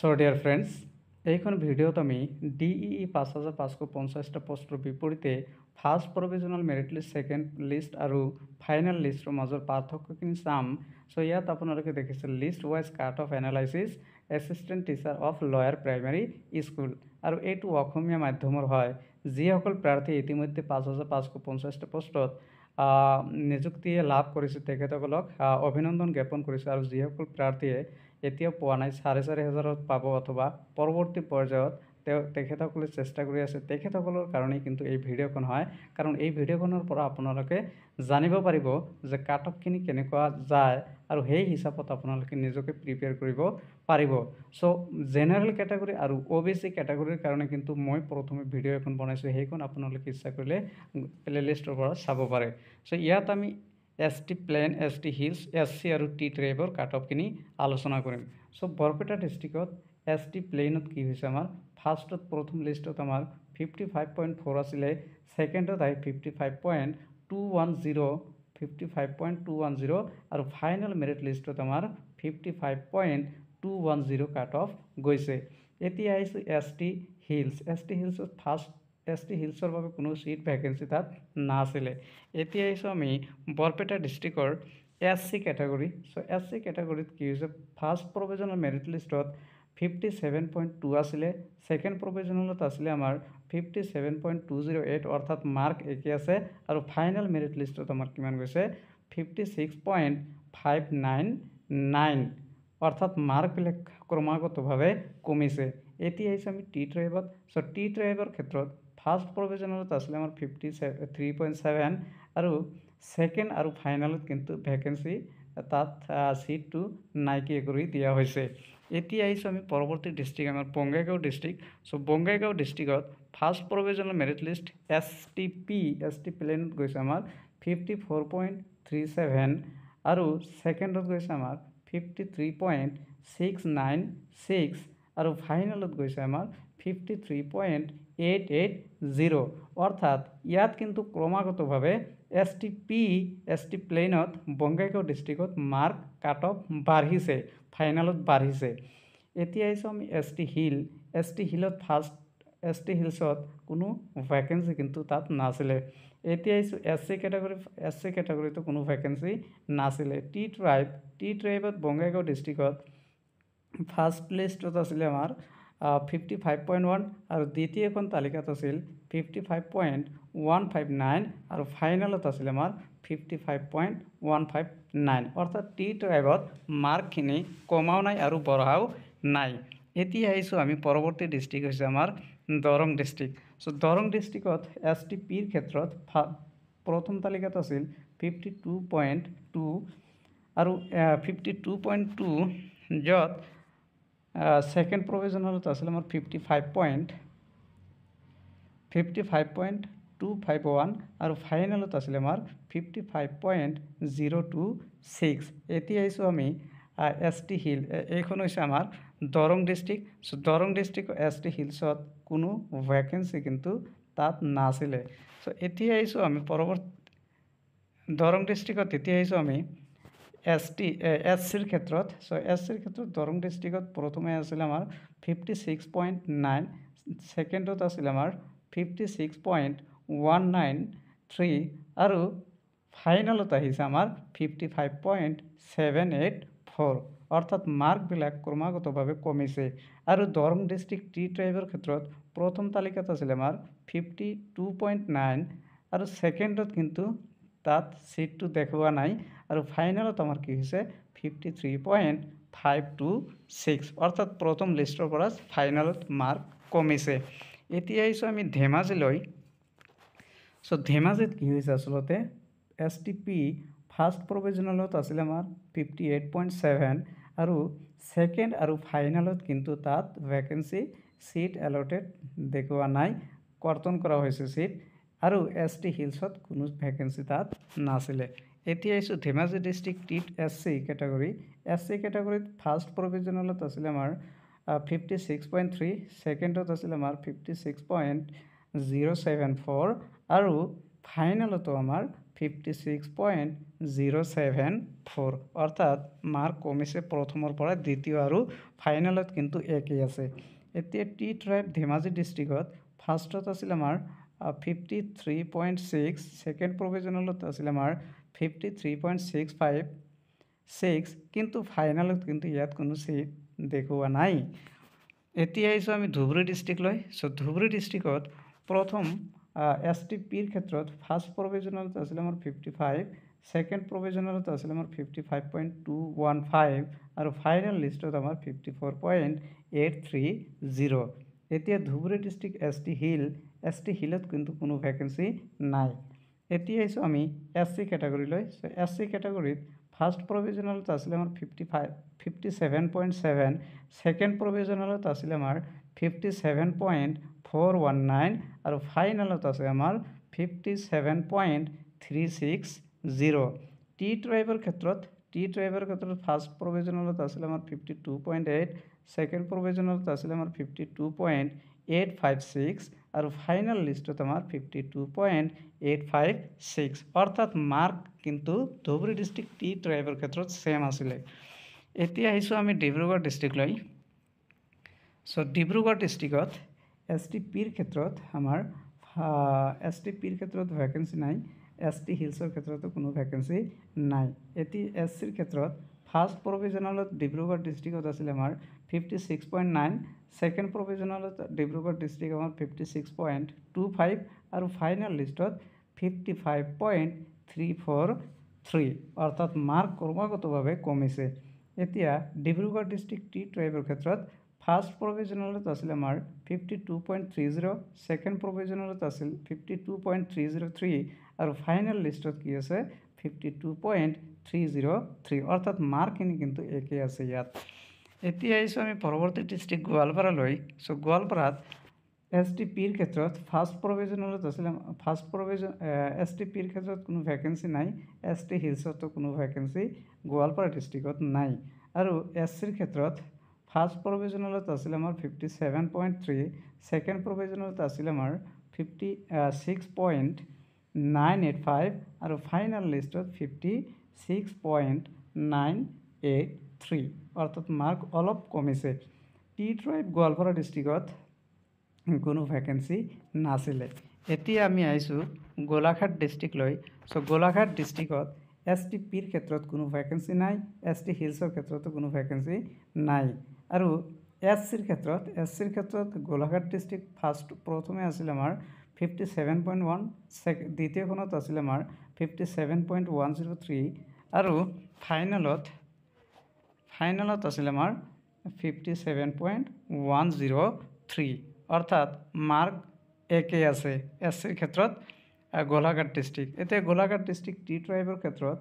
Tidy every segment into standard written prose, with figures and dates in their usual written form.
So dear friends, এইখন ভিডিওত আমি ডিইই 5550টা পোষ্টৰ বিপৰীতে first provisional merit list, second list আৰু ফাইনেল লিষ্টৰ মাজৰ পাৰ্থক্যখিনি চাম। সো ইয়াত আপোনালোকে দেখিছে list wise cut off analysis assistant teacher of lower primary school, আৰু এইটো অসমীয়া মাধ্যমৰ হয়। যিসকল প্ৰাৰ্থী ইতিমধ্যে 5550টা পোষ্টত নিযুক্তি লাভ কৰিছে তেখেতসকলক অভিনন্দন জ্ঞাপন কৰিছে, আৰু যিসকল প্ৰাৰ্থীয়ে এতিয়াও পোৱা নাই 4,500 পাব অথবা পৰৱৰ্তী পৰ্যায়ত তেখেতসকলে চেষ্টা কৰি আছে, তেখেতসকলৰ কাৰণে কিন্তু এই ভিডিঅ'খন হয়। কাৰণ এই ভিডিঅ'খনৰ পৰা আপোনালোকে জানিব পাৰিব যে কাট অফখিনি কেনেকুৱা যায় আৰু সেই হিচাপত আপোনালোকে নিজকে প্ৰিপেয়াৰ কৰিব পাৰিব। সো জেনেৰেল কেটাগৰী আৰু OBC কেটাগৰীৰ কাৰণে কিন্তু মই প্ৰথমে ভিডিঅ' এখন বনাইছোঁ, সেইখন আপোনালোকে ইচ্ছা কৰিলে প্লেলিষ্টৰ পৰা চাব পাৰে। সো ইয়াত আমি ST plain, ST hills, SC আৰু T ট্ৰাইবৰ কাট অফখিনি আলোচনা কৰিম। সো বৰপেটা ডিষ্ট্ৰিক্টত ST প্লেনত কি হৈছে, আমাৰ ফাৰ্ষ্টত প্ৰথম লিষ্টত আমাৰ 55.4 আছিলে, ছেকেণ্ডত আহি 55.210 আৰু ফাইনেল মেৰিট লিষ্টত আমাৰ 55.210 কাট অফ গৈছে। এতিয়া আহিছোঁ ST হিলছ। ST হিলছত ফাৰ্ষ্ট ST হিলছৰ বাবে কোনো চিট ভেকেঞ্চি তাত নাছিলে। এতিয়া আহিছোঁ আমি বৰপেটা ডিষ্ট্ৰিক্টৰ SC কেটাগৰী। সো SC কেটাগৰীত কি হৈছে, ফাৰ্ষ্ট প্ৰভিজনেল মেৰিট লিষ্টত 57.2 আছিলে, ছেকেণ্ড প্ৰভিজনেলত আছিলে আমাৰ 57.208, অৰ্থাৎ মাৰ্ক একে আছে, আৰু ফাইনেল মেৰিট লিষ্টত আমাৰ কিমান গৈছে 56.599, অৰ্থাৎ মাৰ্কবিলাক ক্ৰমাগতভাৱে কমিছে। এতিয়া আহিছে আমি টি ট্ৰাইবত। সো টি ট্ৰাইবৰ ক্ষেত্ৰত ফাৰ্ষ্ট প্ৰভিজনেলত আছিলে আমাৰ 53.7, আৰু ছেকেণ্ড আৰু ফাইনেলত কিন্তু ভেকেঞ্চি তাত চিটটো নাইকিয়া কৰি দিয়া হৈছে। এতিয়া আহিছোঁ আমি পৰৱৰ্তী ডিষ্ট্ৰিক্ট আমাৰ বঙাইগাঁও ডিষ্ট্ৰিক্ট। সো বঙাইগাঁও ডিষ্ট্ৰিক্টত first provisional merit list ST প্লেনত গৈছে আমাৰ 54.37, আৰু ছেকেণ্ডত গৈছে আমাৰ 53.696, আৰু ফাইনেলত গৈছে আমাৰ 53.880, অৰ্থাৎ ইয়াত কিন্তু ক্ৰমাগতভাৱে ST প্লেনত বঙাইগাঁও ডিষ্ট্ৰিক্টত মাৰ্ক কাট অফ বাঢ়িছে, ফাইনেলত বাঢ়িছে। এতিয়া আহিছোঁ আমি ST হিল। ST হিলত ST হিলছত কোনো ভেকেঞ্চি কিন্তু তাত নাছিলে। এতিয়া আহিছোঁ SC কেটাগৰী। SC কেটাগৰীতো কোনো ভেকেঞ্চি নাছিলে। টি ট্ৰাইবত বঙাইগাঁও ডিষ্ট্ৰিক্টত ফাৰ্ষ্ট লিষ্টত আছিলে আমাৰ 55.1, আৰু দ্বিতীয়খন তালিকাত আছিল 55.159, আৰু ফাইনেলত আছিলে আমাৰ 55.159, অৰ্থাৎ টি ট্ৰাইবত মাৰ্কখিনি কমাও নাই আৰু বঢ়াও নাই। এতিয়া আহিছোঁ আমি পৰৱৰ্তী ডিষ্ট্ৰিক্ট হৈছে আমাৰ দৰং ডিষ্ট্ৰিক্ট। সো দৰং ডিষ্ট্ৰিক্টত STPৰ ক্ষেত্ৰত প্ৰথম তালিকাত আছিল 52.2, আৰু 52.2 য'ত ছেকেণ্ড প্ৰভিজনেলত আছিলে আমাৰ 55.251, আৰু ফাইনেলত আছিলে আমাৰ 55.026। এতিয়া আহিছোঁ আমি ST হিল। এইখন হৈছে আমাৰ Darrang district. So Darrang district ST হিলছত কোনো ভেকেঞ্চি কিন্তু তাত নাছিলে। সো এতিয়া আহিছোঁ আমি দৰং ডিষ্ট্ৰিক্টত এতিয়া আহিছোঁ আমি SCৰ ক্ষেত্ৰত। সো SCৰ ক্ষেত্ৰত দৰং ডিষ্ট্ৰিক্টত প্ৰথমে আছিলে আমাৰ 56.9, ছেকেণ্ডত আছিলে আমাৰ 56.193, আৰু ফাইনেলত আহিছে আমাৰ 55.784, অৰ্থাৎ মাৰ্কবিলাক ক্ৰমাগতভাৱে কমিছে। আৰু দৰং ডিষ্ট্ৰিক্ট টি ট্ৰাইবৰ ক্ষেত্ৰত প্ৰথম তালিকাত আছিলে আমাৰ 52.9, আৰু ছেকেণ্ডত কিন্তু তাত চিটটো দেখুওৱা নাই, আৰু ফাইনেলত আমাৰ কি হৈছে 53.526, অৰ্থাৎ প্ৰথম লিষ্টৰ পৰা ফাইনেলত মাৰ্ক কমিছে। এতিয়া আহিছোঁ আমি ধেমাজিলৈ। সো ধেমাজিত কি হৈছে, আচলতে STP ফাৰ্ষ্ট প্ৰভিজনেলত আছিলে আমাৰ 58.7, আৰু ছেকেণ্ড আৰু ফাইনেলত কিন্তু তাত ভেকেঞ্চি চিট এলটেড দেখুওৱা নাই, কৰ্তন কৰা হৈছে চিট, আৰু ST হিলছত কোনো ভেকেঞ্চি তাত নাছিলে। এতিয়া আহিছোঁ Dhemaji district SC category. SC কেটাগৰীত ফাৰ্ষ্ট প্ৰভিজনেলত আছিলে আমাৰ 56.3, ছেকেণ্ডত আছিলে আমাৰ 56.074, আৰু ফাইনেলতো আমাৰ 56.076 0.074 অৰ্থাৎ মাৰ্ক কমিছে প্ৰথমৰ পৰা দ্বিতীয় আৰু ফাইনেলত কিন্তু একেই আছে। এতিয়া টি ট্ৰাইব ধেমাজি ডিষ্ট্ৰিক্টত ফাৰ্ষ্টত আছিল আমাৰ 53.6, সেকেন্ড প্ৰভিজনেলত আছিল আমাৰ 53.656, কিন্তু ফাইনেলত কিন্তু ইয়াত কোনো সিট দেখুওৱা নাই। এতিয়া আহিছোঁ আমি ধুবুৰী ডিষ্ট্ৰিক্টলৈ। ধুবুৰী ডিষ্ট্ৰিক্টত প্ৰথম STPৰ ক্ষেত্ৰত ফাৰ্ষ্ট প্ৰভিজনেলত আছিল আমাৰ 55, সেকেন্ড প্ৰভিজনেলত আছিল আমাৰ 55.215 আৰু ফাইনেল লিষ্টত আমাৰ 54.830। এতিয়া ধুবুৰী ডিষ্ট্ৰিক্ট ST হিলত কিন্তু কোনো ভ্যাকেন্সি নাই। এতিয়া আহিছোঁ আমি SC ক্যাটাগৰীলৈ। SC ক্যাটাগৰীত ফাৰ্ষ্ট প্ৰভিজনেলত আছিল আমাৰ 57.7, সেকেন্ড প্ৰভিজনেলত আছিল আমাৰ 57.419 আৰু ফাইনেলত আছে আমাৰ 57.360। টি ট্ৰাইবৰ ক্ষেত্ৰত ফাৰ্ষ্ট প্ৰভিজনেলত আছিল আমাৰ 52.8, সেকেন্ড প্ৰভিজনেলত আছিল আমাৰ 52.856 আৰু ফাইনেল লিষ্টত আমাৰ 52.856। অৰ্থাৎ মাৰ্ক কিন্তু ধুবুৰী ডিষ্ট্ৰিক্ট টি ট্ৰাইবৰ ক্ষেত্ৰত সেম আছিলে। এতিয়া আহিছোঁ আমি ডিব্ৰুগড় ডিষ্ট্ৰিক্টলৈ। ডিব্ৰুগড় ডিষ্ট্ৰিক্টত STPৰ ক্ষেত্ৰত আমাৰ STPৰ ক্ষেত্ৰত ভ্যাকেন্সি নাই, ST হিলছৰ ক্ষেত্ৰতো কোনো ভ্যাকেন্সি নাই। এতিয়া SCৰ ক্ষেত্ৰত ফাৰ্ষ্ট প্ৰভিজনেলত ডিব্ৰুগড় ডিষ্ট্ৰিক্টত আছিল আমাৰ 56.9, সেকেন্ড প্ৰভিজনেলত ডিব্ৰুগড় ডিষ্ট্ৰিক্ট আমাৰ 56.25 আৰু ফাইনেল লিষ্টত 55.343। অৰ্থাৎ মাৰ্ক ক্ৰমাগতভাৱে কমিছে। এতিয়া ডিব্ৰুগড় ডিষ্ট্ৰিক্ট টি ট্ৰাইবৰ ক্ষেত্ৰত ফাৰ্ষ্ট প্ৰভিজনেলত আছিল আমাৰ 52.30, সেকেন্ড প্ৰভিজনেলত আছিল 52.303 আৰু ফাইনেল লিষ্টত কি আছে 52.303। অৰ্থাৎ মাৰ্কখিনি কিন্তু একেই আছে ইয়াত। এতিয়া আহিছোঁ আমি পৰৱৰ্তী ডিষ্ট্ৰিক্ট গোৱালপাৰালৈ। গোৱালপাৰাত STPৰ ক্ষেত্ৰত ফাৰ্ষ্ট প্ৰভিজনেলত আছিল STPৰ ক্ষেত্ৰত কোনো ভ্যাকেন্সি নাই, ST হিলছতো কোনো ভ্যাকেন্সি গোৱালপাৰা ডিষ্ট্ৰিক্টত নাই। আৰু SCৰ ক্ষেত্ৰত ফাৰ্ষ্ট প্ৰভিজনেলত আছিল আমাৰ 57.3, সেকেন্ড প্ৰভিজনেলত আছিল আমাৰ 56.985 আৰু ফাইনেল লিষ্টত 56.983। অৰ্থাৎ মাৰ্ক অলপ কমিছে। টি ট্ৰাইব গোৱালপাৰা ডিষ্ট্ৰিক্টত কোনো ভ্যাকেন্সি নাছিলে। এতিয়া আমি আহিছোঁ গোলাঘাট ডিষ্ট্ৰিক্টলৈ। গোলাঘাট ডিষ্ট্ৰিক্টত STPৰ ক্ষেত্ৰত কোনো ভ্যাকেন্সি নাই, ST হিলছৰ ক্ষেত্ৰতো কোনো ভ্যাকেন্সি নাই। আৰু SCৰ ক্ষেত্ৰত গোলাঘাট ডিষ্ট্ৰিক্ট প্ৰথমে আছিল আমাৰ 57.1, দ্বিতীয়খনত আছিল আমাৰ 57.103 আৰু ফাইনেলত আছিল আমাৰ 57.103। অৰ্থাৎ মাৰ্ক একেই আছে SCৰ ক্ষেত্ৰত গোলাঘাট ডিষ্ট্ৰিক্ট। এতিয়া গোলাঘাট ডিষ্ট্ৰিক্ট টি ট্ৰাইবৰ ক্ষেত্ৰত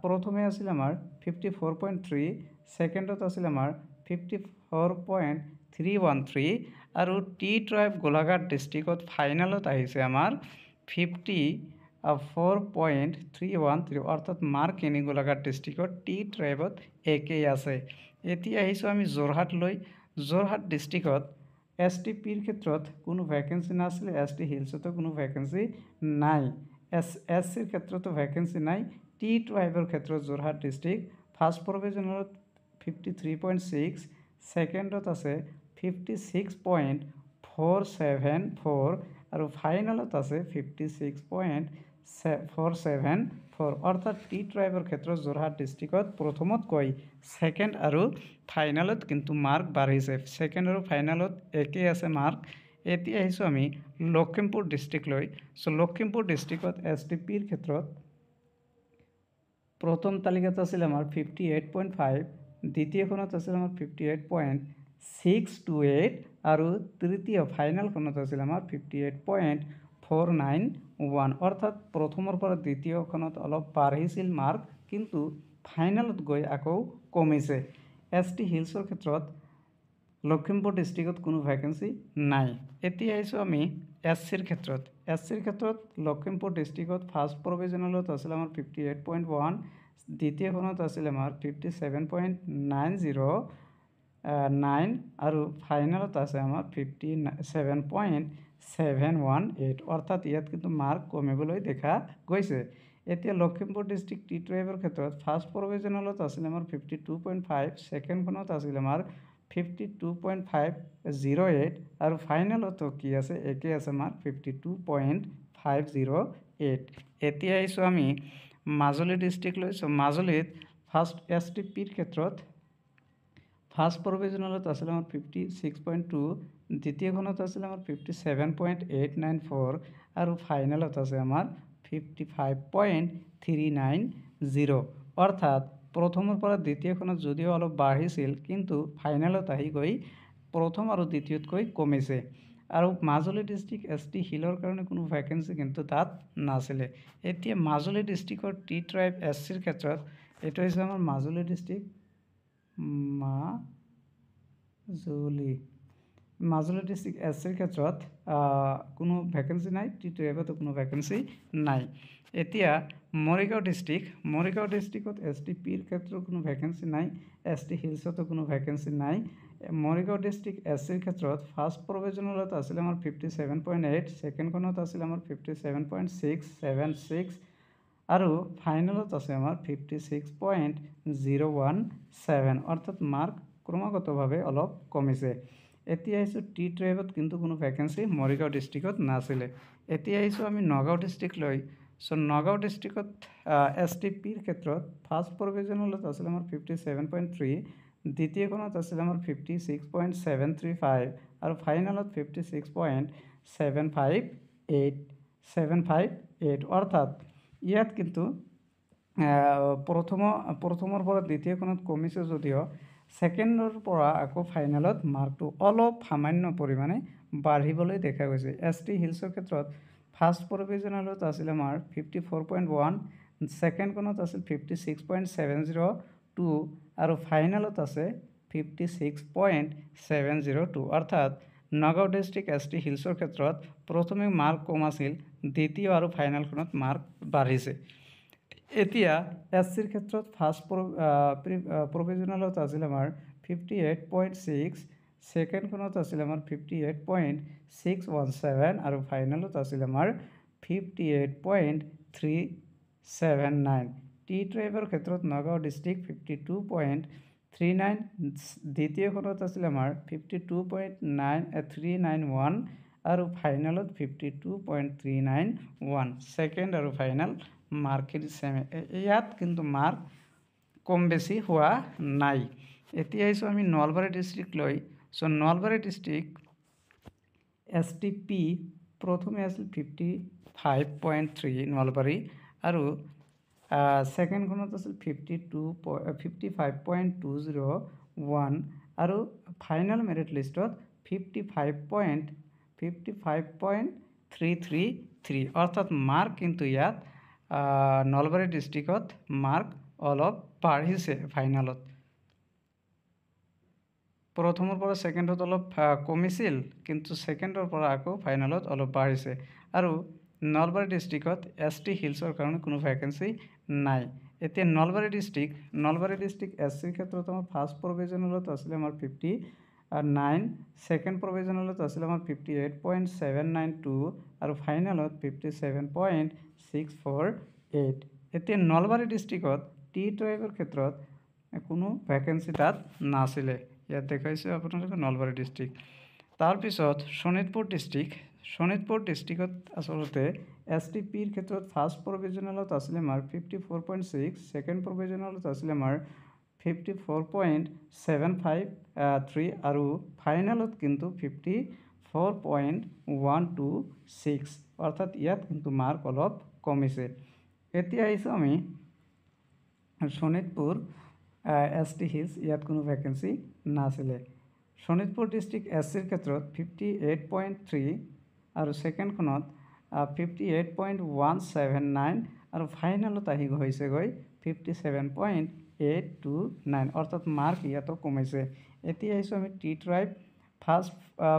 প্ৰথমে আছিল আমাৰ 54.3, সেকেন্ডত আছিল আমাৰ 54.313 আৰু টি ট্ৰাইব গোলাঘাট ডিষ্ট্ৰিক্টত ফাইনেলত আহিছে আমাৰ 54.313। অৰ্থাৎ মাৰ্কখিনি গোলাঘাট ডিষ্ট্ৰিক্টত টি ট্ৰাইবত একেই আছে। এতিয়া আহিছোঁ আমি যোৰহাটলৈ। যোৰহাট ডিষ্ট্ৰিক্টত STPৰ ক্ষেত্ৰত কোনো ভ্যাকেন্সি নাছিলে, ST হিলছতো কোনো ভ্যাকেন্সি নাই, SCৰ ক্ষেত্ৰতো ভ্যাকেন্সি নাই। টি ট্ৰাইবৰ ক্ষেত্ৰত যোৰহাট ডিষ্ট্ৰিক্ট ফাৰ্ষ্ট প্ৰভিজনেলত 53.6, সেকেন্ডত আছে 56.474 আৰু ফাইনেলত আছে 56.474। অৰ্থাৎ টি ট্ৰাইবৰ ক্ষেত্ৰত যোৰহাট ডিষ্ট্ৰিক্টত প্ৰথমতকৈ সেকেন্ড আৰু ফাইনেলত কিন্তু মাৰ্ক বাঢ়িছে। সেকেন্ড আৰু ফাইনেলত একেই আছে মাৰ্ক। এতিয়া আহিছোঁ আমি লখিমপুৰ ডিষ্ট্ৰিক্টলৈ। লখিমপুৰ ডিষ্ট্ৰিক্টত STPৰ ক্ষেত্ৰত প্ৰথম তালিকাত আছিল আমাৰ 58.5, দ্বিতীয়খনত আছিল আমাৰ 58.628 আৰু তৃতীয় ফাইনেলখনত আছিল আমাৰ 58.491। অৰ্থাৎ প্ৰথমৰ পৰা দ্বিতীয়খনত অলপ বাঢ়িছিল মাৰ্ক, কিন্তু ফাইনেলত গৈ আকৌ কমিছে। ST হিলছৰ ক্ষেত্ৰত লখিমপুৰ ডিষ্ট্ৰিক্টত কোনো ভ্যাকেন্সি নাই। এতিয়া আহিছোঁ আমি SCৰ ক্ষেত্ৰত। SCৰ ক্ষেত্ৰত লখিমপুৰ ডিষ্ট্ৰিক্টত ফাৰ্ষ্ট প্ৰভিজনেলত আছিল আমাৰ 58.1, দ্বিতীয়খনত আছিল আমাৰ 57.909 আৰু ফাইনেলত আছে আমাৰ 57.718। অৰ্থাৎ ইয়াত কিন্তু মাৰ্ক কমিবলৈ দেখা গৈছে। এতিয়া লখিমপুৰ ডিষ্ট্ৰিক্ট টি ট্ৰাইবৰ ক্ষেত্ৰত ফাৰ্ষ্ট প্ৰভিজনেলত আছিল আমাৰ 52.5, ছেকেণ্ডখনত আছিল আমাৰ 52.508 আৰু ফাইনেলতো কি আছে একে আছে আমাৰ 52.508। এতিয়া আহিছোঁ আমি মাজুলী ডিষ্ট্ৰিক্ট লৈছোঁ। মাজুলীত ফাৰ্ষ্ট STPৰ ক্ষেত্ৰত ফাৰ্ষ্ট প্ৰভিজনেলত আছিল আমাৰ 56.2, দ্বিতীয়খনত আছিল আমাৰ 57.894 আৰু ফাইনেলত আছে আমাৰ 55.390। অৰ্থাৎ প্ৰথমৰ পৰা দ্বিতীয়খনত যদিও অলপ বাঢ়িছিল কিন্তু ফাইনেলত আহি গৈ প্ৰথম আৰু দ্বিতীয়তকৈ কমিছে। আৰু মাজুলী ডিষ্ট্ৰিক্ট ST হিলৰ কাৰণে কোনো ভেকেঞ্চি কিন্তু তাত নাছিলে। এতিয়া মাজুলী ডিষ্ট্ৰিক্টৰ টি ট্ৰাইব SCৰ ক্ষেত্ৰত এইটো হৈছে আমাৰ মাজুলী ডিষ্ট্ৰিক্ট মাজুলী ডিষ্ট্ৰিক্ট SCৰ ক্ষেত্ৰত কোনো ভেকেঞ্চি নাই, টি ট্ৰাইবতো কোনো ভেকেঞ্চি নাই। এতিয়া মৰিগাঁও ডিষ্ট্ৰিক্টত STPৰ ক্ষেত্ৰত কোনো ভেকেঞ্চি নাই, ST হিলছতো কোনো ভেকেঞ্চি নাই। মৰিগাঁও ডিষ্ট্ৰিক্ট SCৰ ক্ষেত্ৰত ফাৰ্ষ্ট প্ৰভিজনেলত আছিল আমাৰ 57.8, ছেকেণ্ডখনত আছিল আমাৰ 57.676 আৰু ফাইনেলত আছে আমাৰ 56.017। অৰ্থাৎ মাৰ্ক ক্ৰমাগতভাৱে অলপ কমিছে। এতিয়া আহিছোঁ টি ট্ৰাইবত কিন্তু কোনো ভেকেঞ্চি মৰিগাঁও ডিষ্ট্ৰিক্টত নাছিলে। এতিয়া আহিছোঁ আমি নগাঁও ডিষ্ট্ৰিক্টলৈ। নগাঁও ডিষ্ট্ৰিক্টত STPৰ ক্ষেত্ৰত ফাৰ্ষ্ট প্ৰভিজনেলত আছিল আমাৰ 57.3, দ্বিতীয়খনত আছিল আমাৰ 56.735 আৰু ফাইনেলত 56.758। অৰ্থাৎ ইয়াত কিন্তু প্ৰথমৰ পৰা দ্বিতীয়খনত কমিছে যদিও ছেকেণ্ডৰ পৰা আকৌ ফাইনেলত মাৰ্কটো অলপ সামান্য পৰিমাণে বাঢ়িবলৈ দেখা গৈছে। ST হিলছৰ ক্ষেত্ৰত ফাৰ্ষ্ট প্ৰভিজনেলত আছিল আমাৰ 54.1, ছেকেণ্ডখনত আছিল 56.702 আৰু ফাইনেলত আছে 56.702। অৰ্থাৎ নগাঁও ডিষ্ট্ৰিক্ট ST হিলছৰ ক্ষেত্ৰত প্ৰথমে মাৰ্ক কম আছিল, দ্বিতীয় আৰু ফাইনেলখনত মাৰ্ক বাঢ়িছে। এতিয়া SCৰ ক্ষেত্ৰত ফাৰ্ষ্ট প্ৰভিজনেলত আছিল আমাৰ 58.6, ছেকেণ্ডখনত আছিল আমাৰ 58.617 আৰু ফাইনেলত আছিল আমাৰ 58.379। টি ট্ৰাইবৰ ক্ষেত্ৰত নগাঁও ডিষ্ট্ৰিক্ট 52.39, দ্বিতীয়খনত আছিল আমাৰ 52.391 আৰু ফাইনেলত 52.391। ছেকেণ্ড আৰু ফাইনেল মাৰ্কখিনি ছেমে, ইয়াত কিন্তু মাৰ্ক কম বেছি হোৱা নাই। এতিয়া আহিছোঁ আমি নলবাৰী ডিষ্ট্ৰিক্ট লৈ। নলবাৰী ডিষ্ট্ৰিক্ট STP প্ৰথমে আছিল 55.3 নলবাৰী আৰু ছেকেণ্ডখনত আছিল 55.201 আৰু ফাইনেল মেৰিট লিষ্টত 55.333। অৰ্থাৎ মাৰ্ক কিন্তু ইয়াত নলবাৰী ডিষ্ট্ৰিক্টত মাৰ্ক অলপ বাঢ়িছে। ফাইনেলত প্ৰথমৰ পৰা ছেকেণ্ডত অলপ কমিছিল কিন্তু ছেকেণ্ডৰ পৰা আকৌ ফাইনেলত অলপ বাঢ়িছে। আৰু নলবাৰী ডিষ্ট্ৰিক্টত ST হিলছৰ কাৰণে কোনো ভেকেঞ্চি নাই। এতিয়া নলবাৰী ডিষ্ট্ৰিক্ট SCৰ ক্ষেত্ৰত আমাৰ ফাৰ্ষ্ট প্ৰভিজনেলত আছিলে আমাৰ 59, ছেকেণ্ড প্ৰভিজনেলত আছিলে আমাৰ 58.792 আৰু ফাইনেলত 57.648। এতিয়া নলবাৰী ডিষ্ট্ৰিক্টত টি ট্ৰাইবৰ ক্ষেত্ৰত কোনো ভেকেঞ্চি তাত নাছিলে। ইয়াত দেখাইছোঁ আপোনালোকে নলবাৰী ডিষ্ট্ৰিক্ট। তাৰপিছত শোণিতপুৰ ডিষ্ট্ৰিক্টত আচলতে STPৰ ক্ষেত্ৰত ফাৰ্ষ্ট প্ৰভিজনেলত আছিলে আমাৰ 54.6, ছেকেণ্ড প্ৰভিজনেলত আছিলে আমাৰ 54.753 আৰু ফাইনেলত কিন্তু 54.126। অৰ্থাৎ ইয়াত কিন্তু মাৰ্ক অলপ কমিছে। এতিয়া আহিছোঁ আমি শোণিতপুৰ ST হিলছ, ইয়াত কোনো ভেকেঞ্চি নাছিলে। শোণিতপুৰ ডিষ্ট্ৰিক্ট SCৰ ক্ষেত্ৰত 58.3 আৰু ছেকেণ্ডখনত 58.179 আৰু ফাইনেলত আহি হৈছেগৈ 57.829। অৰ্থাৎ মাৰ্ক ইয়াতো কমিছে। এতিয়া আহিছোঁ আমি টি ট্ৰাইব। ফাৰ্ষ্ট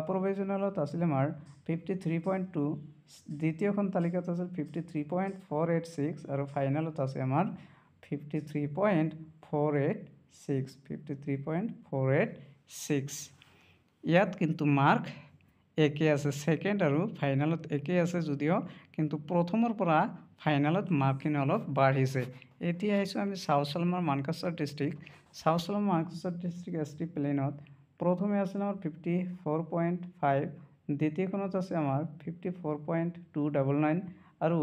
প্ৰভিজনেলত আছিলে আমাৰ 53.2, দ্বিতীয়খন তালিকাত আছিল 53.486 আৰু ফাইনেলত আছে আমাৰ 53.486। ইয়াত কিন্তু মাৰ্ক একে আছে সেকেন্ড আৰু ফাইনেলত একে আছে যদিও কিন্তু প্ৰথমৰ পৰা ফাইনেলত মাৰ্কখিনি অলপ বাঢ়িছে। এতিয়া আহিছোঁ আমি South Salmara Mankachar district. South Salmara Mankachar district ST প্লেনত প্ৰথমে আছিল আমাৰ 54.5, দ্বিতীয়খনত আছে আমাৰ 54.299 আৰু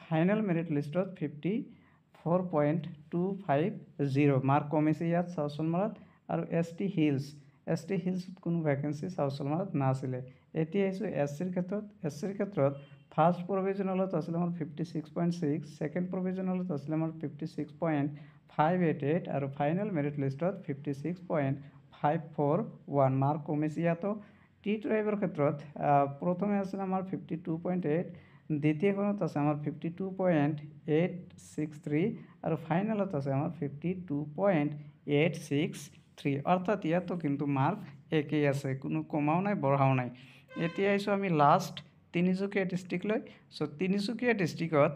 ফাইনেল মেৰিট লিষ্টত 54.250 মাৰ্ক কমিছে ইয়াত চাউথ চালমাৰত। আৰু ST হিলছত কোনো ভেকেঞ্চি চাউথ চালমাৰত নাছিলে। এতিয়া আহিছোঁ SCৰ ক্ষেত্ৰত। SCৰ ক্ষেত্ৰত ফাৰ্ষ্ট প্ৰভিজনেলত আছিলে আমাৰ 56.6, ছেকেণ্ড প্ৰভিজনেলত আছিলে আমাৰ 56.588 আৰু ফাইনেল মেৰিট লিষ্টত 56.541 মাৰ্ক কমিছে ইয়াতো। টি ট্ৰাইবৰ ক্ষেত্ৰত প্ৰথমে আছিলে আমাৰ 52.8, দ্বিতীয়খনত আছে আমাৰ 52.863 আৰু ফাইনেলত আছে আমাৰ 52.863, অৰ্থাৎ ইয়াতো কিন্তু মাৰ্ক একেই আছে, কোনো কমাও নাই বঢ়াও নাই। এতিয়া আহিছোঁ আমি লাষ্ট তিনিচুকীয়া ডিষ্ট্ৰিক্টলৈ। চ' তিনিচুকীয়া ডিষ্ট্ৰিক্টত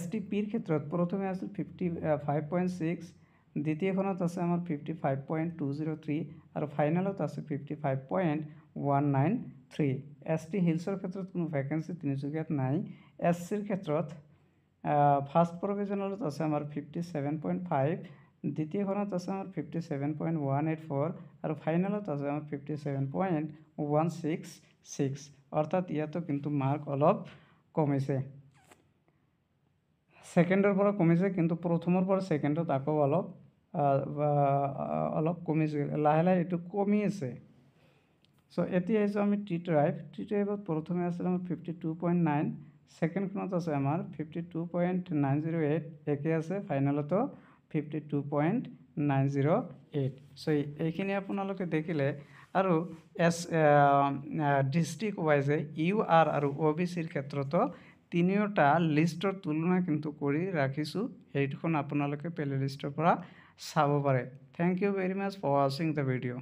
STPৰ ক্ষেত্ৰত প্ৰথমে আছিল 55.6, দ্বিতীয়খনত আছে আমাৰ 55.203 আৰু ফাইনেলত আছে 55.193। ST হিলছৰ ক্ষেত্ৰত কোনো ভেকেঞ্চি তিনিচুকীয়াত নাই। SCৰ ক্ষেত্ৰত ফাৰ্ষ্ট প্ৰভিজনেলত আছে আমাৰ 57.5, দ্বিতীয়খনত আছে আমাৰ 57.184 আৰু ফাইনেলত আছে আমাৰ 57.166, অৰ্থাৎ ইয়াতো কিন্তু মাৰ্ক অলপ কমিছে। ছেকেণ্ডৰ পৰা কমিছে কিন্তু প্ৰথমৰ পৰা ছেকেণ্ডত আকৌ অলপ কমিছে, লাহে লাহে এইটো কমি আছে। চ' এতিয়া আহিছোঁ আমি টি ট্ৰাইবত প্ৰথমে আছিলে আমাৰ 52.9, ছেকেণ্ডখনত আছে আমাৰ 52.908, একে আছে, ফাইনেলতো 52.908। চ' এইখিনি আপোনালোকে দেখিলে। আৰু ডিষ্ট্ৰিক্ট ৱাইজে UR আৰু OBCৰ ক্ষেত্ৰতো তিনিওটা লিষ্টৰ তুলনা কিন্তু কৰি ৰাখিছোঁ, সেইটোখন আপোনালোকে প্লে লিষ্টৰ পৰা চাব পাৰে। Thank you very much for ৱাচিং দ্য ভিডিঅ'।